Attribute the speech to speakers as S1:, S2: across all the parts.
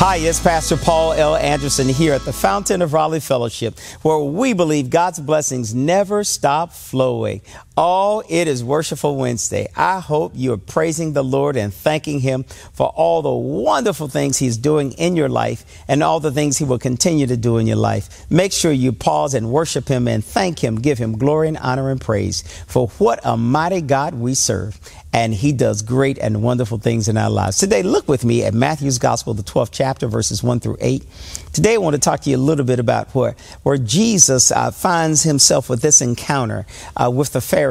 S1: Hi, it's Pastor Paul L. Anderson here at the Fountain of Raleigh Fellowship, where we believe God's blessings never stop flowing. Oh, it is Worshipful Wednesday. I hope you're praising the Lord and thanking Him for all the wonderful things He's doing in your life and all the things He will continue to do in your life. Make sure you pause and worship Him and thank Him. Give Him glory and honor and praise for what a mighty God we serve. And He does great and wonderful things in our lives. Today, look with me at Matthew's Gospel, the 12th chapter, verses 1 through 8. Today, I want to talk to you a little bit about where Jesus finds himself with this encounter with the Pharisees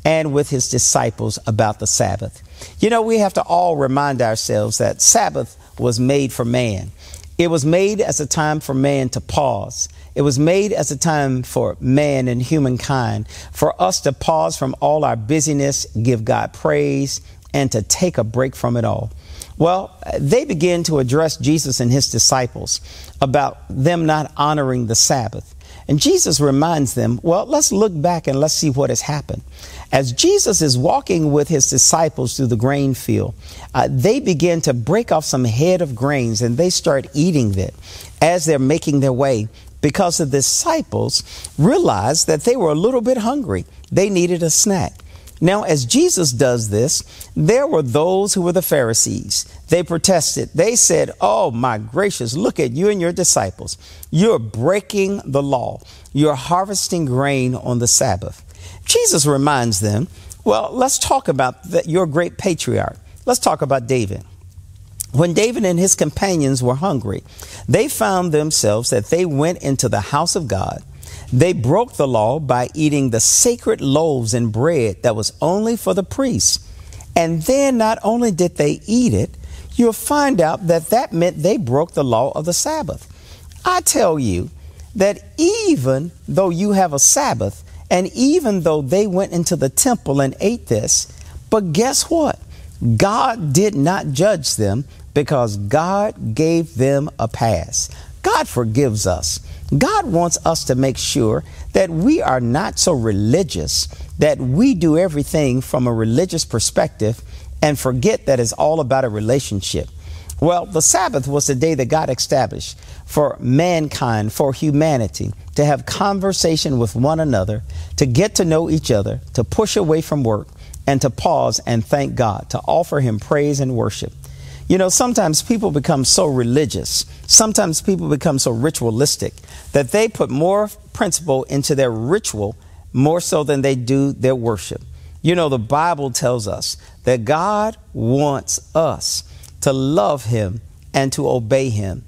S1: and with his disciples about the Sabbath. You know, we have to all remind ourselves that Sabbath was made for man. It was made as a time for man to pause. It was made as a time for man and humankind, for us to pause from all our busyness, give God praise, and to take a break from it all. Well, they began to address Jesus and his disciples about them not honoring the Sabbath. And Jesus reminds them, well, let's look back and let's see what has happened. As Jesus is walking with his disciples through the grain field, they begin to break off some head of grains and they start eating it as they're making their way, because the disciples realized that they were a little bit hungry. They needed a snack. Now, as Jesus does this, there were those who were the Pharisees. They protested. They said, oh, my gracious, look at you and your disciples. You're breaking the law. You're harvesting grain on the Sabbath. Jesus reminds them, well, let's talk about your great patriarch. Let's talk about David. When David and his companions were hungry, they found themselves that they went into the house of God. They broke the law by eating the sacred loaves and bread that was only for the priests. And then not only did they eat it, you'll find out that that meant they broke the law of the Sabbath. I tell you that even though you have a Sabbath, and even though they went into the temple and ate this, but guess what? God did not judge them, because God gave them a pass. God forgives us. God wants us to make sure that we are not so religious that we do everything from a religious perspective and forget that it's all about a relationship. Well, the Sabbath was the day that God established for mankind, for humanity, to have conversation with one another, to get to know each other, to push away from work, and to pause and thank God, to offer Him praise and worship. You know, sometimes people become so religious, sometimes people become so ritualistic that they put more principle into their ritual more so than they do their worship. You know, the Bible tells us that God wants us to love Him and to obey Him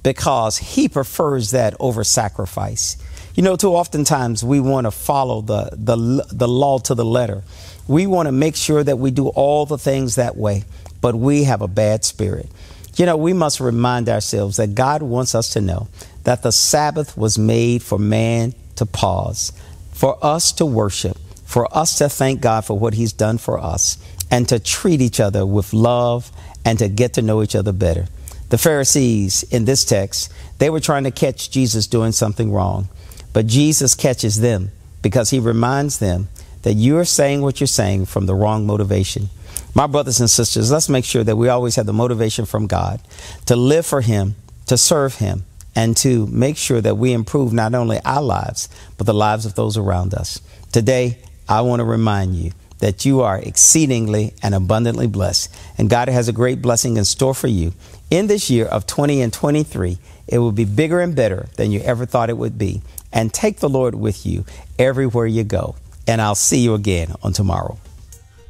S1: because He prefers that over sacrifice. You know, too oftentimes we want to follow the law to the letter. We want to make sure that we do all the things that way, but we have a bad spirit. You know, we must remind ourselves that God wants us to know that the Sabbath was made for man to pause, for us to worship, for us to thank God for what He's done for us, and to treat each other with love and to get to know each other better. The Pharisees in this text, they were trying to catch Jesus doing something wrong, but Jesus catches them because He reminds them that you're saying what you're saying from the wrong motivation. My brothers and sisters, let's make sure that we always have the motivation from God to live for Him, to serve Him, and to make sure that we improve not only our lives, but the lives of those around us. Today, I want to remind you that you are exceedingly and abundantly blessed, and God has a great blessing in store for you. In this year of 2023, it will be bigger and better than you ever thought it would be. And take the Lord with you everywhere you go. And I'll see you again on tomorrow.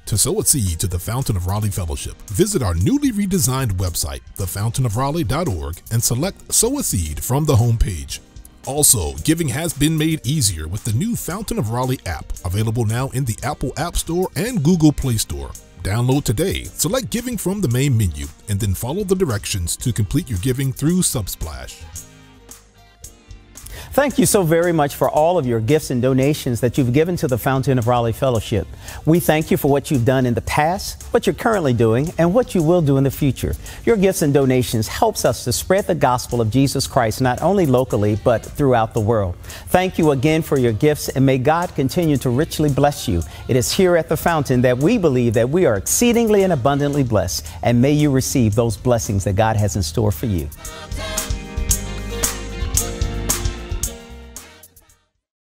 S2: To sow a seed to the Fountain of Raleigh Fellowship, visit our newly redesigned website, thefountainofraleigh.org, and select Sow a Seed from the homepage. Also, giving has been made easier with the new Fountain of Raleigh app, available now in the Apple App Store and Google Play Store. Download today, select Giving from the main menu, and then follow the directions to complete your giving through Subsplash.
S1: Thank you so very much for all of your gifts and donations that you've given to the Fountain of Raleigh Fellowship. We thank you for what you've done in the past, what you're currently doing, and what you will do in the future. Your gifts and donations helps us to spread the gospel of Jesus Christ, not only locally, but throughout the world. Thank you again for your gifts, and may God continue to richly bless you. It is here at the Fountain that we believe that we are exceedingly and abundantly blessed, and may you receive those blessings that God has in store for you.